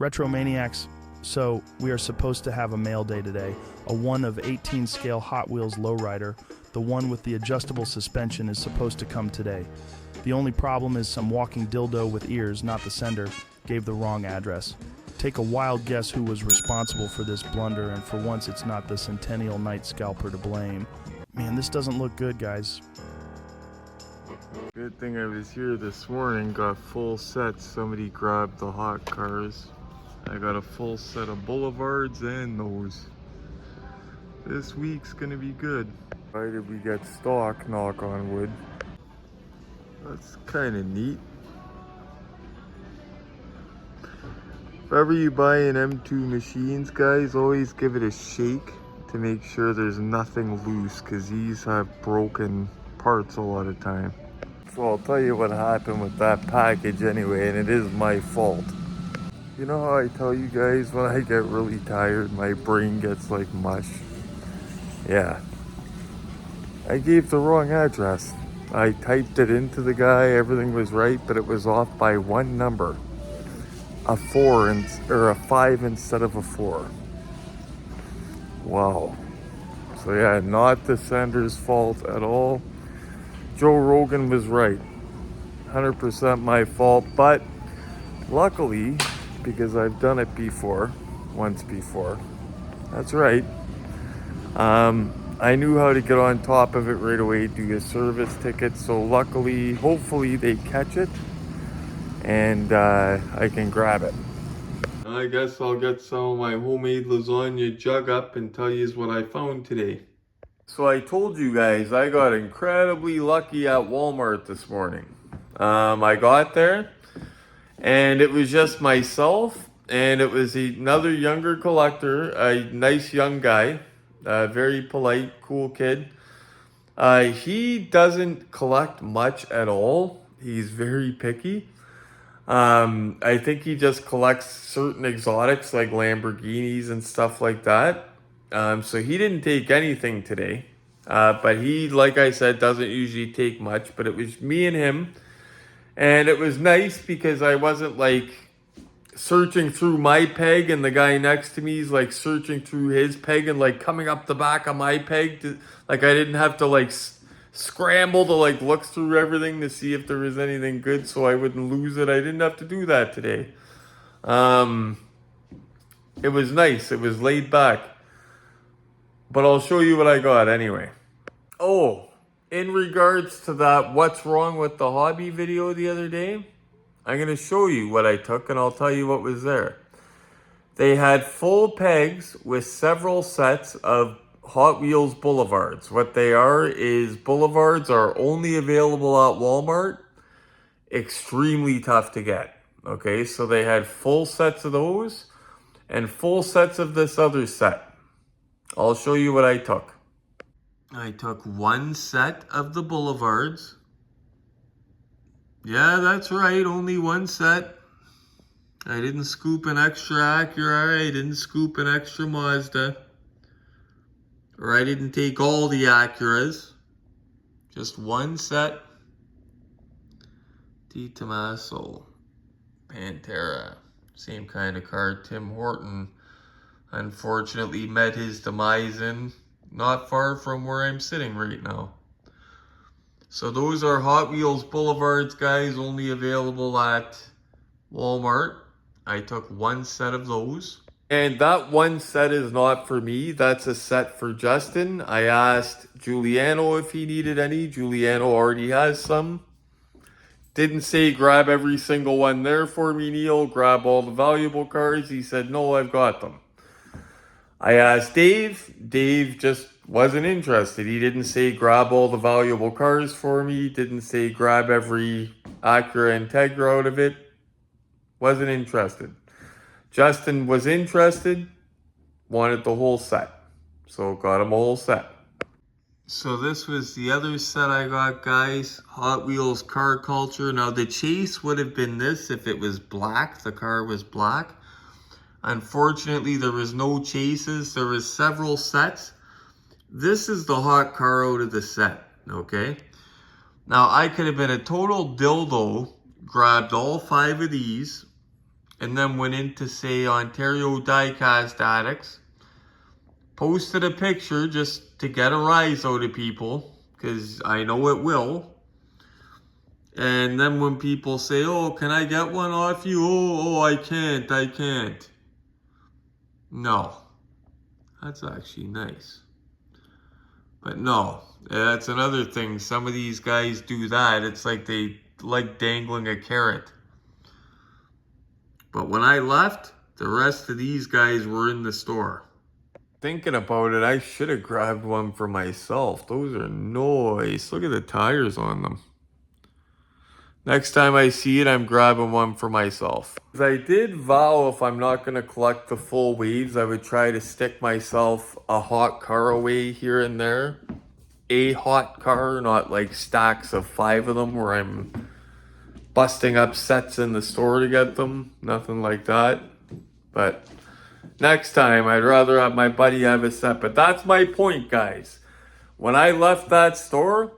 Retro Maniacs, so we are supposed to have a mail day today. A 1 of 18 scale Hot Wheels Lowrider, the one with the adjustable suspension, is supposed to come today. The only problem is some walking dildo with ears, not the sender, gave the wrong address. Take a wild guess who was responsible for this blunder, and for once it's not the Centennial Night Scalper to blame. Man, this doesn't look good, guys. Good thing I was here this morning, got full sets. Somebody grabbed the hot cars. I got a full set of boulevards and those. This week's gonna be good. Why did we get stock, knock on wood? That's kind of neat. If ever you buy an M2 machines, guys, always give it a shake to make sure there's nothing loose, because these have broken parts a lot of time. So I'll tell you what happened with that package anyway, and it is my fault. You know how I tell you guys when I get really tired, my brain gets like mush? Yeah. I gave the wrong address. I typed it into the guy, everything was right, but it was off by one number. A 4 or a 5 instead of a 4. Wow. So yeah, not the sender's fault at all. Joe Rogan was right. 100% my fault, but luckily, because I've done it before, once before, that's right. I knew how to get on top of it right away, do a service ticket, so luckily, hopefully they catch it, and I can grab it. I guess I'll get some of my homemade lasagna jug up and tell you what I found today. So I told you guys I got incredibly lucky at Walmart this morning. I got there and it was just myself and it was another younger collector, a nice young guy, very polite, cool kid. He doesn't collect much at all. He's very picky. I think he just collects certain exotics like Lamborghinis and stuff like that. So he didn't take anything today. But he, like I said, doesn't usually take much. But it was me and him. And it was nice because I wasn't like searching through my peg and the guy next to me is like searching through his peg and like coming up the back of my peg. Like I didn't have to like scramble to like look through everything to see if there was anything good so I wouldn't lose it. I didn't have to do that today. It was nice. It was laid back. But I'll show you what I got anyway. Oh, in regards to that what's wrong with the hobby video the other day, I'm going to show you what I took and I'll tell you what was there. They had full pegs with several sets of Hot Wheels Boulevards. What they are is Boulevards are only available at Walmart. Extremely tough to get. Okay, so they had full sets of those and full sets of this other set. I'll show you what I took. I took one set of the Boulevards. Yeah, that's right, only one set. I didn't scoop an extra Acura, I didn't scoop an extra Mazda. Or I didn't take all the Acuras. Just one set. Di Tommaso, Pantera. Same kind of car Tim Horton unfortunately met his demise in, not far from where I'm sitting right now. So those are Hot Wheels Boulevards, guys, only available at Walmart. I took one set of those. And that one set is not for me. That's a set for Justin. I asked Giuliano if he needed any. Giuliano already has some. Didn't say grab every single one there for me, Neil. Grab all the valuable cars. He said, no, I've got them. I asked Dave. Dave just wasn't interested. He didn't say grab all the valuable cars for me. Didn't say grab every Acura Integra out of it. Wasn't interested. Justin was interested. Wanted the whole set. So got him a whole set. So this was the other set I got, guys. Hot Wheels Car Culture. Now the chase would have been this if it was black. The car was black. Unfortunately, there was no chases. There was several sets. This is the hot car out of the set, okay? Now, I could have been a total dildo, grabbed all 5 of these, and then went into, say, Ontario Diecast Addicts, posted a picture just to get a rise out of people, because I know it will. And then when people say, oh, can I get one off you? Oh, I can't. No. That's actually nice. But no, that's another thing. Some of these guys do that. It's like they like dangling a carrot. But when I left, the rest of these guys were in the store. Thinking about it, I should have grabbed one for myself. Those are nice. Look at the tires on them. Next time I see it, I'm grabbing one for myself. I did vow if I'm not going to collect the full waves, I would try to stick myself a hot car away here and there. A hot car, not like stacks of 5 of them where I'm busting up sets in the store to get them. Nothing like that. But next time, I'd rather have my buddy have a set. But that's my point, guys. When I left that store,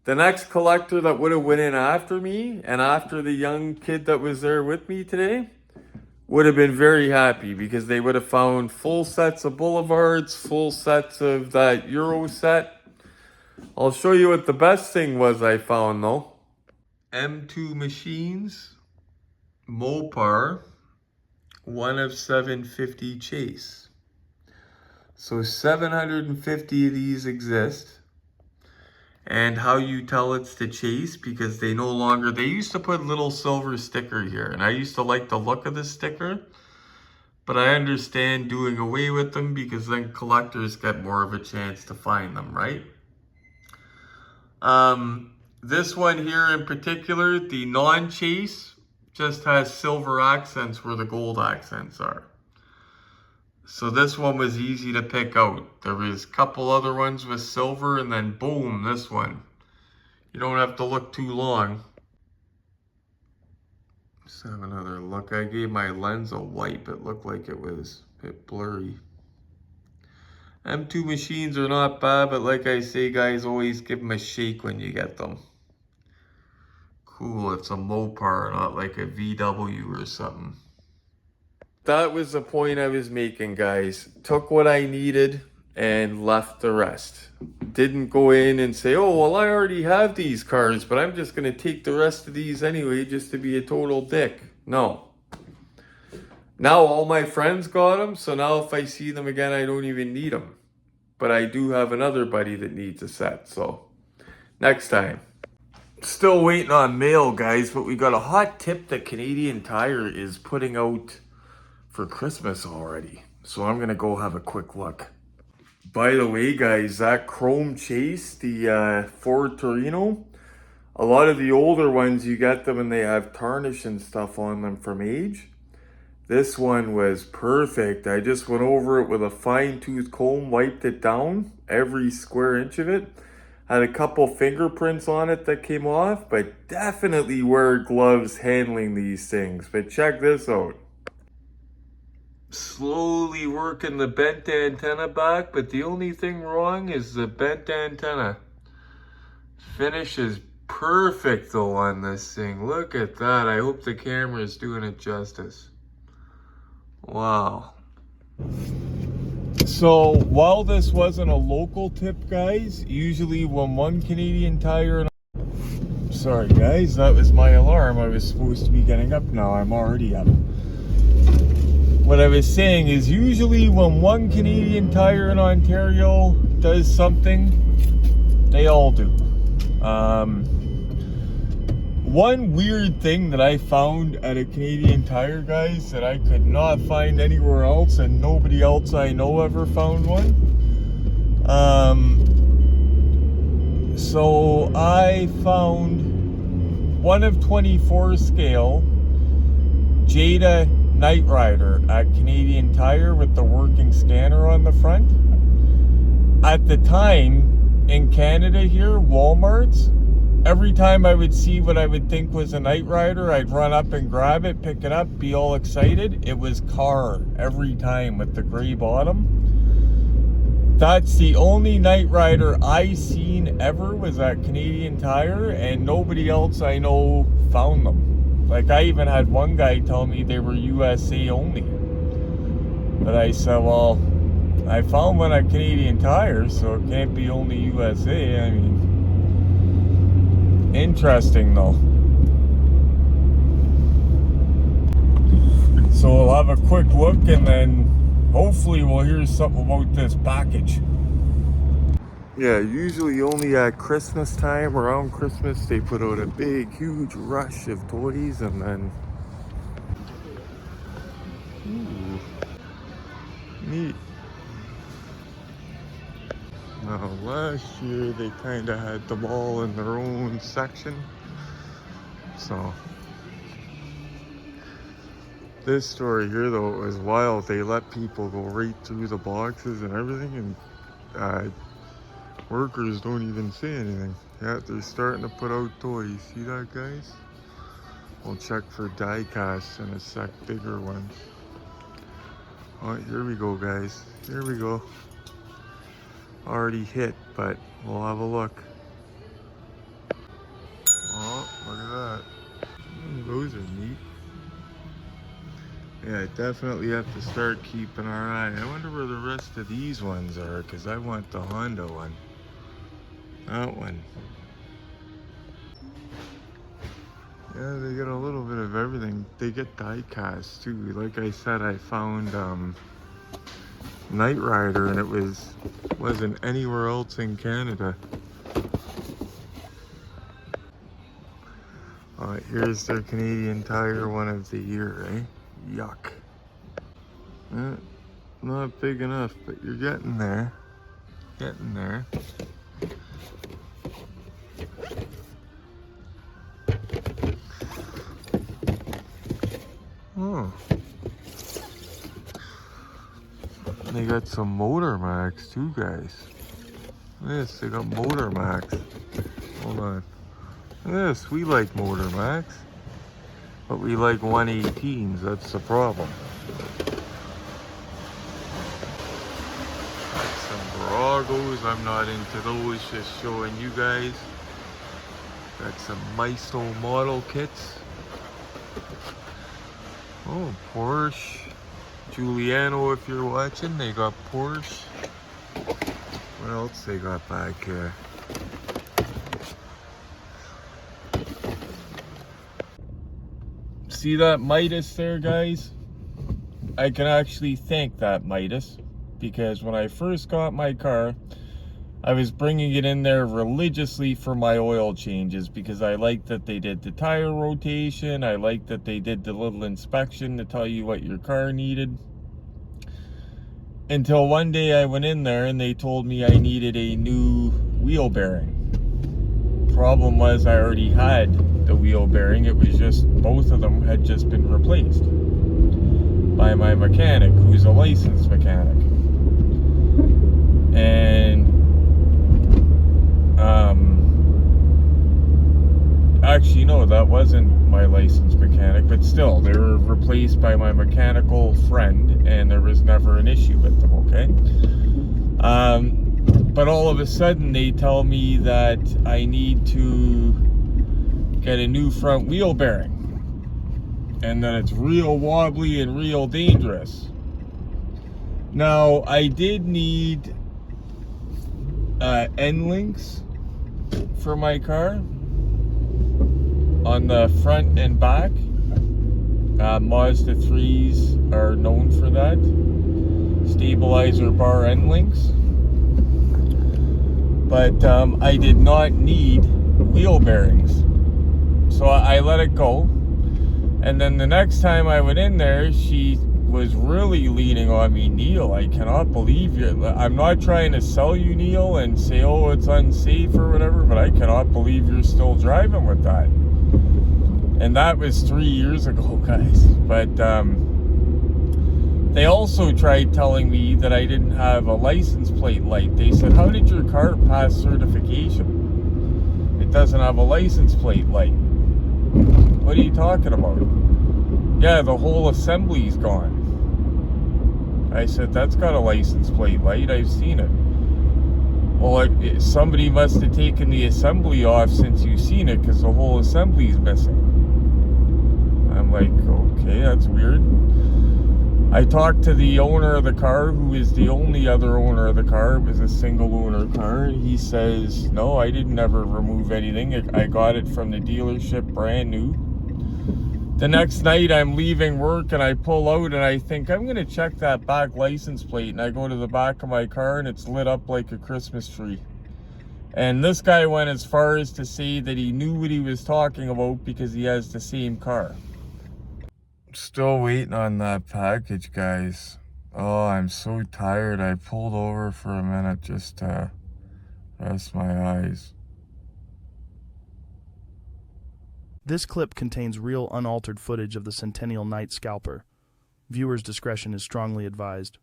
the next collector that would have went in after me and after the young kid that was there with me today would have been very happy, because they would have found full sets of Boulevards, full sets of that Euro set. I'll show you what the best thing was I found though. M2 Machines, Mopar, 1 of 750 chase. So 750 of these exist. And how you tell it's the chase, because they no longer, they used to put little silver sticker here, and I used to like the look of the sticker, but I understand doing away with them because then collectors get more of a chance to find them, right? This one here in particular, the non-chase, just has silver accents where the gold accents are. So this one was easy to pick out. There was a couple other ones with silver, and then boom, this one. You don't have to look too long. Let's have another look. I gave my lens a wipe. It looked like it was a bit blurry. M2 Machines are not bad, but like I say, guys, always give them a shake when you get them. Cool, it's a Mopar, not like a VW or something. That was the point I was making, guys. Took what I needed and left the rest. Didn't go in and say, oh, well, I already have these cars, but I'm just going to take the rest of these anyway just to be a total dick. No. Now all my friends got them, so now if I see them again, I don't even need them. But I do have another buddy that needs a set, so next time. Still waiting on mail, guys, but we got a hot tip that Canadian Tire is putting out for Christmas already. So I'm gonna go have a quick look. By the way, guys, that chrome chase, the Ford Torino, a lot of the older ones, you get them and they have tarnish and stuff on them from age. This one was perfect. I just went over it with a fine-tooth comb, wiped it down, every square inch of it. Had a couple fingerprints on it that came off, but definitely wear gloves handling these things. But check this out. Slowly working the bent antenna back, but the only thing wrong is the bent antenna. Finish is perfect though on this thing. Look at that. I hope the camera is doing it justice. Wow. So while this wasn't a local tip, guys, usually when one Canadian Tire and sorry guys, that was my alarm. I was supposed to be getting up now. I'm already up. What I was saying is usually when one Canadian Tire in Ontario does something, they all do. One weird thing that I found at a Canadian Tire, guys, that I could not find anywhere else, and nobody else I know ever found one. So I found 1 of 24 scale Jada Night Rider at Canadian Tire with the working scanner on the front. At the time, in Canada here, Walmart's, every time I would see what I would think was a Night Rider, I'd run up and grab it, pick it up, be all excited. It was Car every time with the gray bottom. That's the only Night Rider I seen ever was at Canadian Tire, and nobody else I know found them. Like, I even had one guy tell me they were USA only. But I said, well, I found one at Canadian Tire, so it can't be only USA. I mean, interesting though. So we'll have a quick look and then hopefully we'll hear something about this package. Yeah, usually only at Christmas time, around Christmas, they put out a big, huge rush of toys and then... Ooh, neat. Now, last year they kind of had them all in their own section. So, this story here though was wild. They let people go right through the boxes and everything, and workers don't even say anything. Yeah, they're starting to put out toys. See that, guys? We'll check for die casts in a sec, bigger ones. Oh, here we go, guys. Here we go. Already hit, but we'll have a look. Oh, look at that. Those are neat. Yeah, definitely have to start keeping our eye. I wonder where the rest of these ones are, because I want the Honda one. That one. Yeah, they get a little bit of everything. They get die casts too. Like I said, I found Rider, and it wasn't anywhere else in Canada. Here's their Canadian Tire one of the year, eh? Yuck. Not big enough, but you're getting there. Getting there. Oh. They got some Motor Max too, guys. Yes, they got Motor Max. Hold on. Yes, we like Motor Max. But we like 118s, that's the problem. Got some Baragos, I'm not into those, just showing you guys. Got some Maisto model kits. Oh, Porsche. Giuliano, if you're watching, they got Porsche. What else they got back here? See that Midas there, guys? I can actually thank that Midas, because when I first got my car, I was bringing it in there religiously for my oil changes, because I liked that they did the tire rotation, I liked that they did the little inspection to tell you what your car needed. Until one day I went in there and they told me I needed a new wheel bearing. Problem was, I already had the wheel bearing. It was just, both of them had just been replaced by my mechanic, who's a licensed mechanic. And actually no, that wasn't my licensed mechanic, but still, they were replaced by my mechanical friend, and there was never an issue with them, okay? But all of a sudden they tell me that I need to get a new front wheel bearing, and that it's real wobbly and real dangerous. Now, I did need end links for my car on the front and back. Mazda 3s are known for that. Stabilizer bar end links. But I did not need wheel bearings. So I let it go. And then the next time I went in there, she was really leaning on me. Neil, I cannot believe you. I'm not trying to sell you, Neil, and say, oh, it's unsafe or whatever, but I cannot believe you're still driving with that. And that was 3 years ago, guys. But they also tried telling me that I didn't have a license plate light. They said, how did your car pass certification? It doesn't have a license plate light. What are you talking about? Yeah, the whole assembly's gone. I said, that's got a license plate light. I've seen it. Well, somebody must have taken the assembly off since you've seen it, because the whole assembly's missing. I'm like, okay, that's weird. I talked to the owner of the car, who is the only other owner of the car. It was a single owner car. He says, no, I didn't ever remove anything. I got it from the dealership brand new. The next night I'm leaving work and I pull out and I think I'm gonna check that back license plate, and I go to the back of my car and it's lit up like a Christmas tree. And this guy went as far as to say that he knew what he was talking about because he has the same car. Still waiting on that package, guys. Oh, I'm so tired. I pulled over for a minute just to rest my eyes. This clip contains real unaltered footage of the Centennial Night Scalper. Viewers' discretion is strongly advised.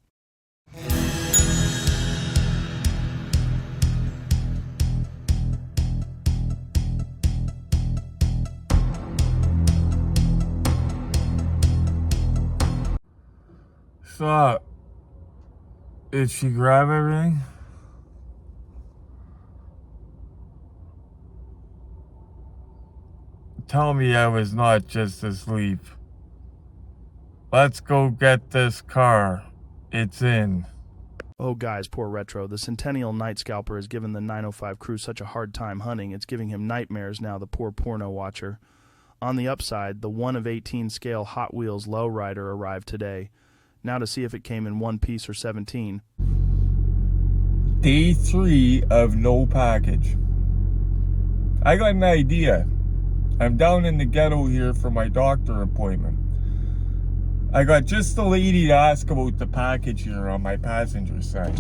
So, did she grab everything? Tell me I was not just asleep. Let's go get this car. It's in. Oh guys, poor Retro. The Centennial Night Scalper has given the 905 crew such a hard time hunting, it's giving him nightmares now, the poor porno watcher. On the upside, the 1 of 18 scale Hot Wheels Lowrider arrived today. Now to see if it came in 1 piece or 17. Day 3 of no package. I got an idea. I'm down in the ghetto here for my doctor appointment. I got just the lady to ask about the package here on my passenger side.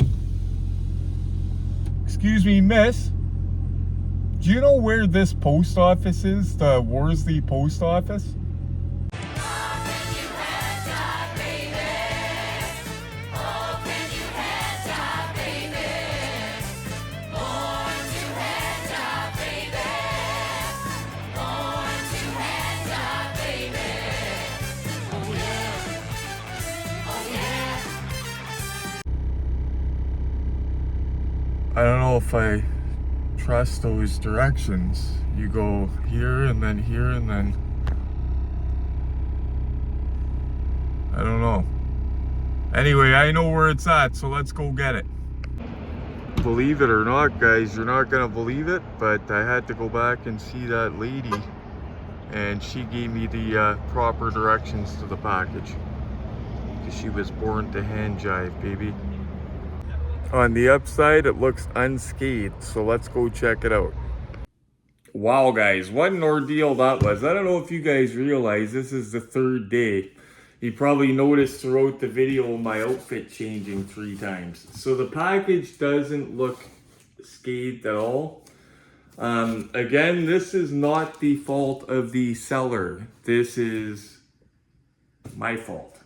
Excuse me, miss. Do you know where this post office is? The Worsley post office? I don't know if I trust those directions. You go here and then here and then... I don't know. Anyway, I know where it's at, so let's go get it. Believe it or not, guys, you're not gonna believe it, but I had to go back and see that lady, and she gave me the proper directions to the package. Because she was born to hand jive, baby. On the upside, it looks unscathed, so let's go check it out. Wow, guys, what an ordeal that was. I don't know if you guys realize this is the 3rd day. You probably noticed throughout the video my outfit changing 3 times. So the package doesn't look scathed at all. Again, this is not the fault of the seller. This is my fault.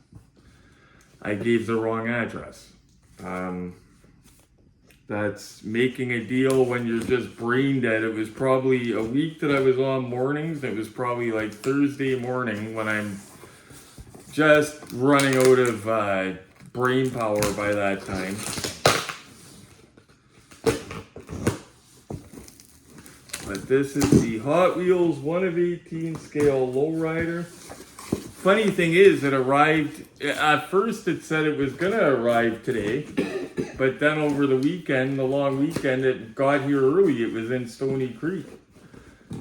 I gave the wrong address. That's making a deal when you're just brain dead. It was probably a week that I was on mornings. It was probably like Thursday morning when I'm just running out of brain power by that time. But this is the Hot Wheels 1 of 18 scale Lowrider. Funny thing is, it arrived, at first it said it was gonna arrive today. But then over the weekend, the long weekend, it got here early. It was in Stony Creek.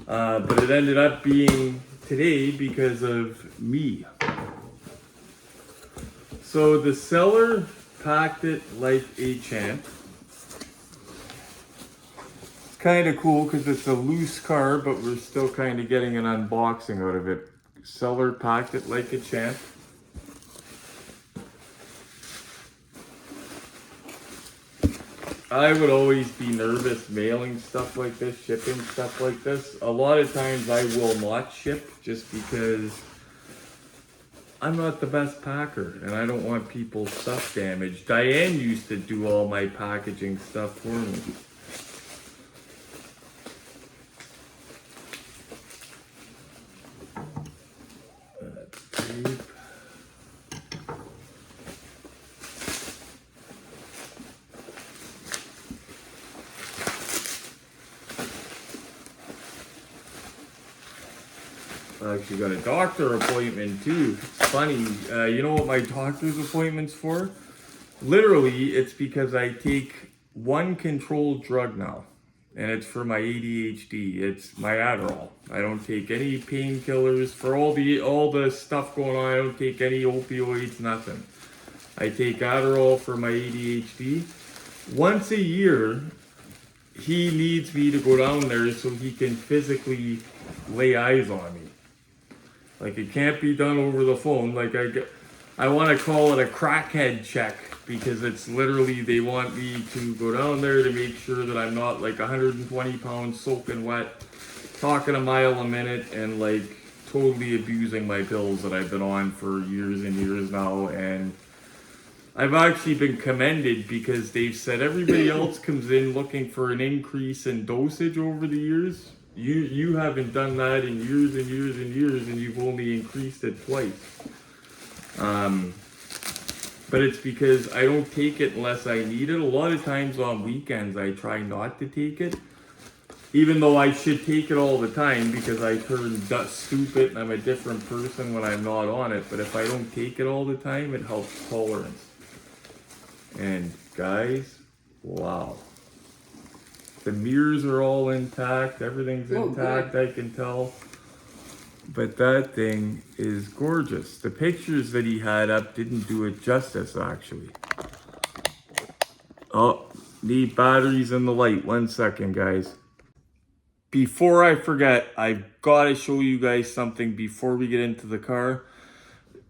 But it ended up being today because of me. So the seller packed it like a champ. It's kind of cool because it's a loose car, but we're still kind of getting an unboxing out of it. Seller packed it like a champ. I would always be nervous mailing stuff like this, shipping stuff like this. A lot of times I will not ship just because I'm not the best packer and I don't want people's stuff damaged. Diane used to do all my packaging stuff for me. Tape. I actually got a doctor appointment too. It's funny. You know what my doctor's appointment's for? Literally, it's because I take one controlled drug now. And it's for my ADHD. It's my Adderall. I don't take any painkillers for all the stuff going on. I don't take any opioids, nothing. I take Adderall for my ADHD. Once a year, he needs me to go down there so he can physically lay eyes on me. Like, it can't be done over the phone. Like, I want to call it a crackhead check, because it's literally, they want me to go down there to make sure that I'm not like 120 pounds soaking wet, talking a mile a minute, and like totally abusing my pills that I've been on for years and years now. And I've actually been commended, because they've said everybody else comes in looking for an increase in dosage over the years. You haven't done that in years and years and years, and you've only increased it twice. But it's because I don't take it unless I need it. A lot of times on weekends I try not to take it, even though I should take it all the time, because I turn stupid and I'm a different person when I'm not on it. But if I don't take it all the time, it helps tolerance. And guys, wow. The mirrors are all intact, everything's intact, I can tell. But that thing is gorgeous. The pictures that he had up didn't do it justice, actually. Oh, need batteries in the light. 1 second, guys. Before I forget, I've got to show you guys something before we get into the car.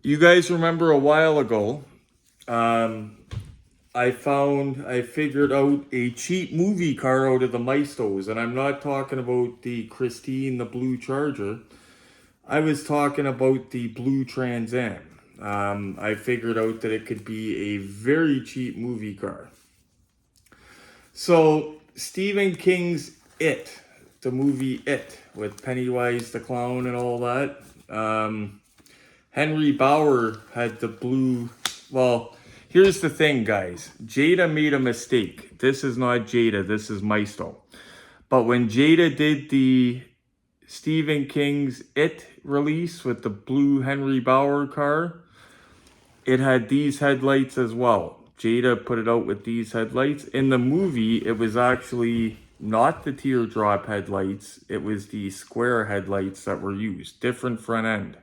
You guys remember a while ago, I figured out a cheap movie car out of the Mistos. And I'm not talking about the Christine, the blue Charger. I was talking about the blue Trans Am. I figured out that it could be a very cheap movie car. So Stephen King's It, the movie It, with Pennywise the clown and all that. Henry Bauer had the blue. Well, here's the thing, guys. Jada made a mistake. This is not Jada, this is Maisto. But when Jada did the Stephen King's It release with the blue Henry Bauer car, it had these headlights as well. Jada put it out with these headlights. In the movie, it was actually not the teardrop headlights. It was the square headlights that were used. Different front end.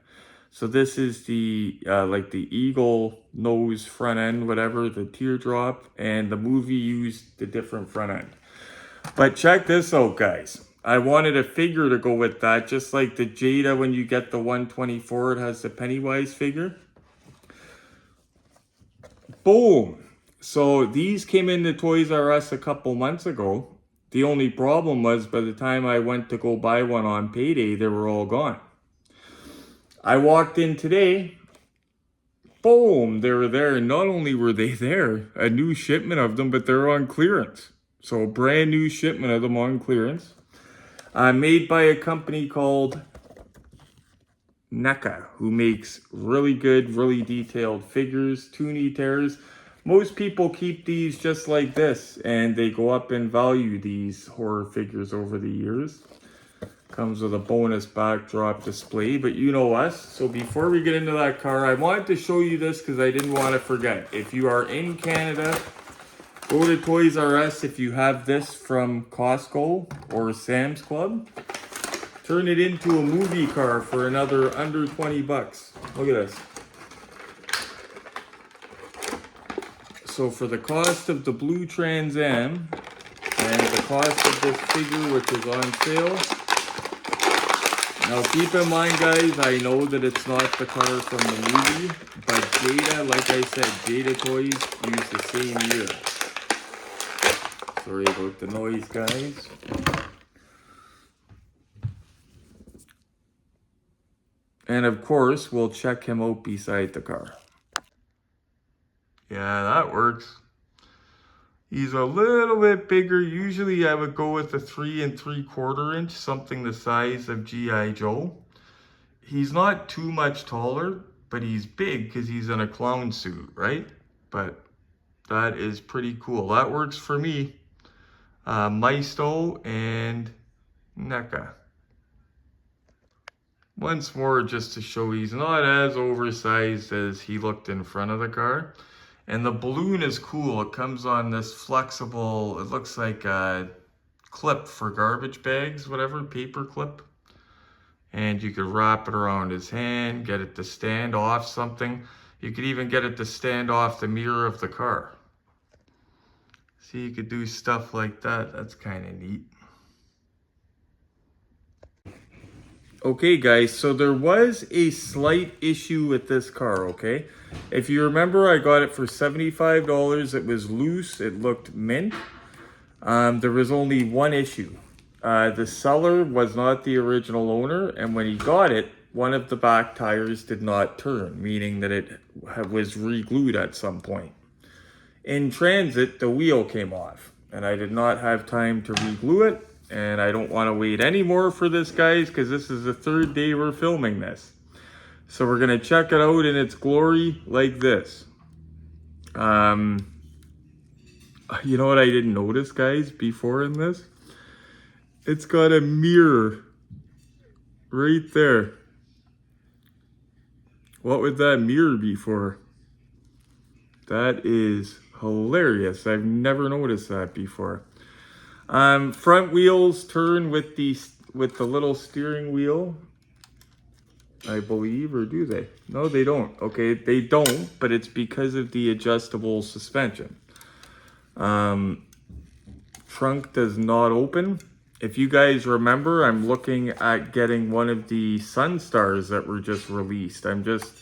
So this is the like the eagle nose front end, whatever, the teardrop. And the movie used the different front end. But check this out, guys. I wanted a figure to go with that, just like the Jada, when you get the 124, it has the Pennywise figure. Boom! So these came into Toys R Us a couple months ago. The only problem was, by the time I went to go buy one on payday, they were all gone. I walked in today, boom, they were there. And not only were they there, a new shipment of them, but they're on clearance. So a brand new shipment of them on clearance. Made by a company called NECA, who makes really good, really detailed figures, toonie tears. Most people keep these just like this, and they go up in value, these horror figures, over the years. Comes with a bonus backdrop display, but you know us. So before we get into that car, I wanted to show you this because I didn't want to forget. If you are in Canada, go to Toys R Us. If you have this from Costco or Sam's Club, turn it into a movie car for another under 20 bucks. Look at this. So for the cost of the blue Trans Am and the cost of this figure, which is on sale. Now keep in mind, guys, I know that it's not the car from the movie, but Jada, like I said, Jada Toys used the same year. Sorry about the noise, guys. And of course, we'll check him out beside the car. Yeah, that works. He's a little bit bigger. Usually I would go with a 3 3/4 inch, something the size of G.I. Joe. He's not too much taller, but he's big because he's in a clown suit, right? But that is pretty cool. That works for me. Maisto and NECA. Once more, just to show he's not as oversized as he looked in front of the car. And the balloon is cool. It comes on this flexible, it looks like a clip for garbage bags, whatever, paper clip. And you could wrap it around his hand, get it to stand off something. You could even get it to stand off the mirror of the car. See, you could do stuff like that. That's kind of neat. Okay guys, so there was a slight issue with this car, okay? If you remember, I got it for $75. It was loose, it looked mint. There was only one issue. The seller was not the original owner, and when he got it, one of the back tires did not turn, meaning that it was re-glued at some point. In transit, the wheel came off, and I did not have time to re-glue it. And I don't want to wait anymore for this, guys, because this is the third day we're filming this. So we're going to check it out in its glory like this. You know what I didn't notice, guys, before in this? It's got a mirror right there. What would that mirror be for? That is hilarious. I've never noticed that before. Front wheels turn with the little steering wheel, I believe, or do they? No, they don't. Okay, they don't, but it's because of the adjustable suspension. Trunk does not open. If you guys remember, I'm looking at getting one of the Sunstars that were just released. I'm just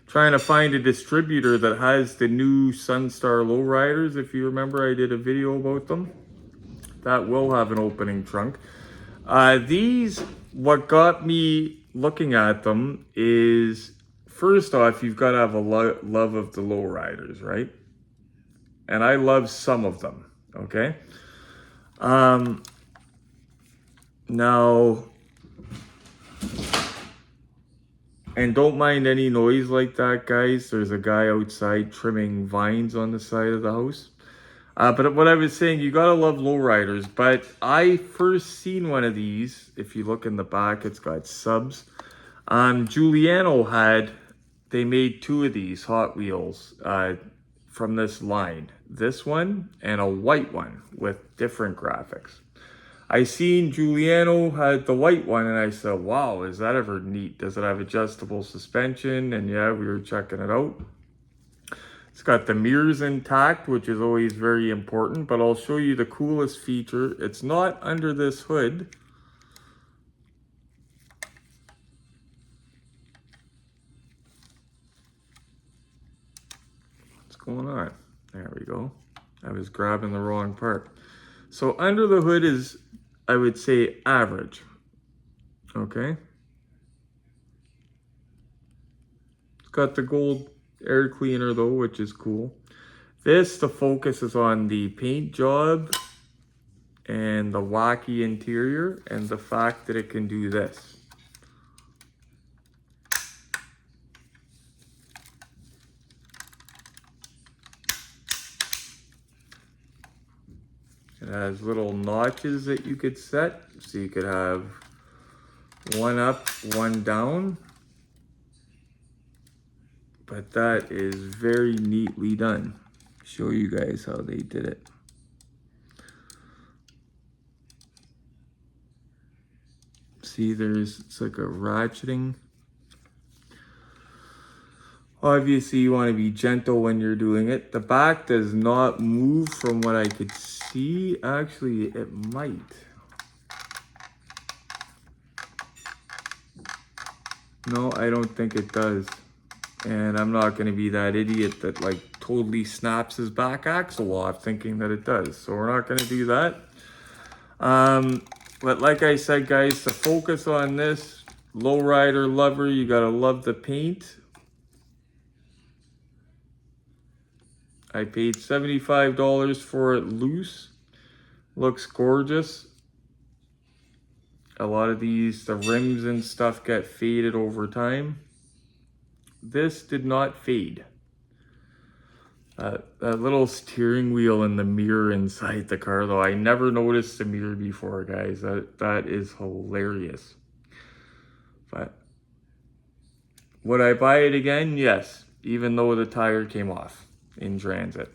trying to find a distributor that has the new Sunstar Lowriders. If you remember, I did a video about them. That will have an opening trunk. These, what got me looking at them is, first off, you've got to have a love of the lowriders, right? And I love some of them, okay? Now, and don't mind any noise like that, guys. There's a guy outside trimming vines on the side of the house. But what I was saying, you gotta love lowriders. But I first seen one of these. If you look in the back, it's got subs. Giuliano they made two of these Hot Wheels from this line. This one and a white one with different graphics. I seen Giuliano had the white one and I said, wow, is that ever neat? Does it have adjustable suspension? And yeah, we were checking it out. It's got the mirrors intact, which is always very important, but I'll show you the coolest feature. It's not under this hood. What's going on? There we go. I was grabbing the wrong part. So under the hood is, I would say, average. Okay. It's got the gold air cleaner though, which is cool. The focus is on the paint job and the wacky interior and the fact that it can do this. It has little notches that you could set, so you could have one up, one down. But that is very neatly done. Show you guys how they did it. See, it's like a ratcheting. Obviously, you want to be gentle when you're doing it. The back does not move from what I could see. Actually, it might. No, I don't think it does. And I'm not going to be that idiot that like totally snaps his back axle off thinking that it does. So we're not going to do that. But like I said, guys, to focus on this lowrider lover, you got to love the paint. I paid $75 for it loose. Looks gorgeous. A lot of these, the rims and stuff get faded over time. This did not fade. That little steering wheel and the mirror inside the car though, I never noticed the mirror before, guys. That is hilarious. But Would I buy it again? Yes, even though the tire came off in transit.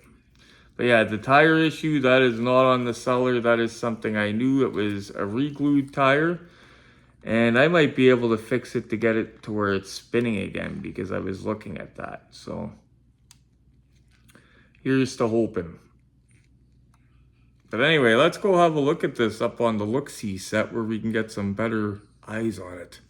But yeah, the tire issue, that is not on the seller. That is something I knew. It was a re-glued tire. And I might be able to fix it to get it to where it's spinning again, because I was looking at that. So here's to hoping. But anyway, let's go have a look at this up on the look-see set where we can get some better eyes on it.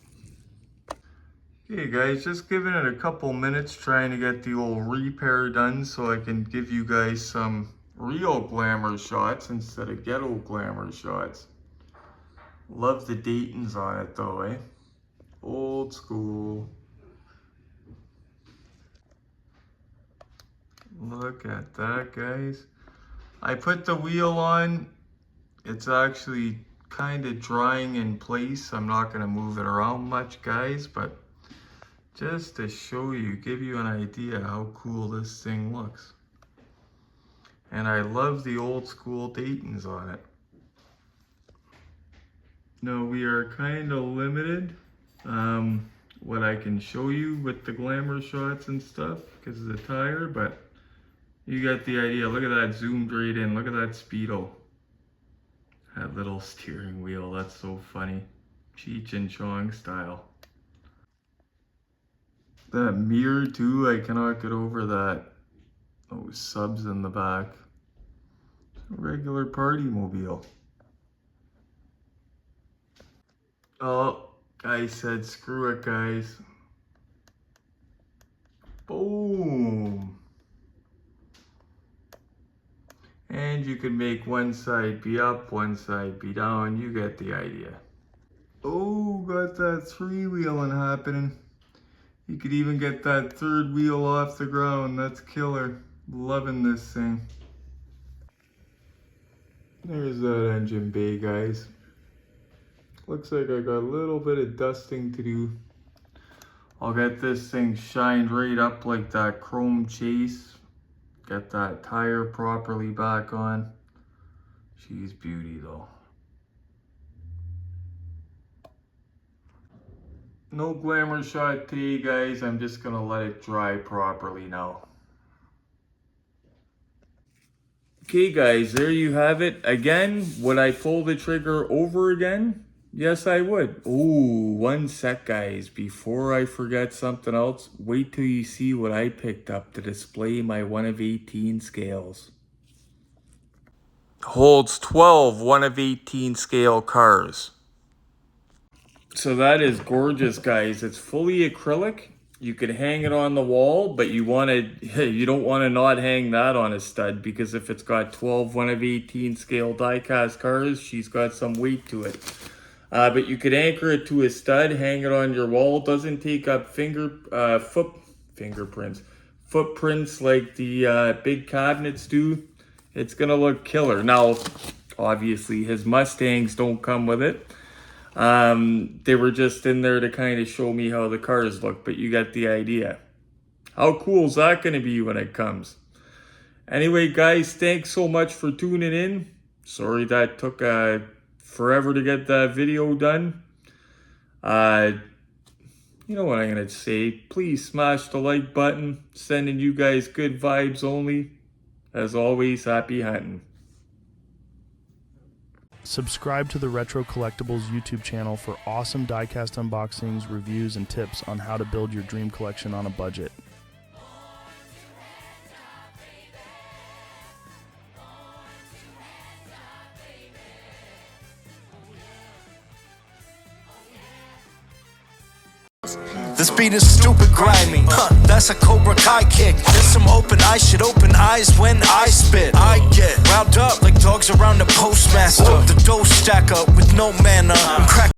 Okay guys, just giving it a couple minutes trying to get the old repair done so I can give you guys some real glamour shots instead of ghetto glamour shots. Love the Daytons on it though, eh? Old school. Look at that, guys. I put the wheel on. It's actually kind of drying in place. I'm not going to move it around much, guys, but just to show you, give you an idea how cool this thing looks. And I love the old school Daytons on it. No, we are kind of limited what I can show you with the glamour shots and stuff because of the tire, but you got the idea. Look at that zoomed right in. Look at that speedo. That little steering wheel, that's so funny. Cheech and Chong style. That mirror too, I cannot get over that. Those subs in the back. A regular party mobile. Oh, I said screw it, guys. Boom. And you can make one side be up, one side be down. You get the idea. Oh, got that three-wheeling happening. You could even get that third wheel off the ground. That's killer. Loving this thing. There's that engine bay, guys. Looks like I got a little bit of dusting to do. I'll get this thing shined right up like that chrome chase. Get that tire properly back on. She's beauty though. No glamour shot today, guys. I'm just gonna let it dry properly now. Okay guys, there you have it. Again, would I pull the trigger over again? Yes, I would. Oh, one sec, guys. Before I forget something else, wait till you see what I picked up to display my 1 of 18 scales. Holds 12 1 of 18 scale cars. So that is gorgeous, guys. It's fully acrylic. You could hang it on the wall, but you don't want to not hang that on a stud, because if it's got 12 1 of 18 scale die-cast cars, she's got some weight to it. But you could anchor it to a stud, hang it on your wall. Doesn't take up footprints like the big cabinets do. It's gonna look killer. Now, obviously, his Mustangs don't come with it. They were just in there to kind of show me how the cars look, but you got the idea. How cool is that gonna be when it comes? Anyway, guys, thanks so much for tuning in. Sorry that took forever to get that video done. You know what I'm gonna say. Please smash the like button. Sending you guys good vibes only. As always, happy hunting. Subscribe to the Retro Collectibles YouTube channel for awesome diecast unboxings, reviews, and tips on how to build your dream collection on a budget. This beat is stupid grimy, that's a KRAK kick. There's some open eyes, shit open eyes when I spit. I get wound up like dogs around the postmaster. The dough stack up with no manner. I'm crack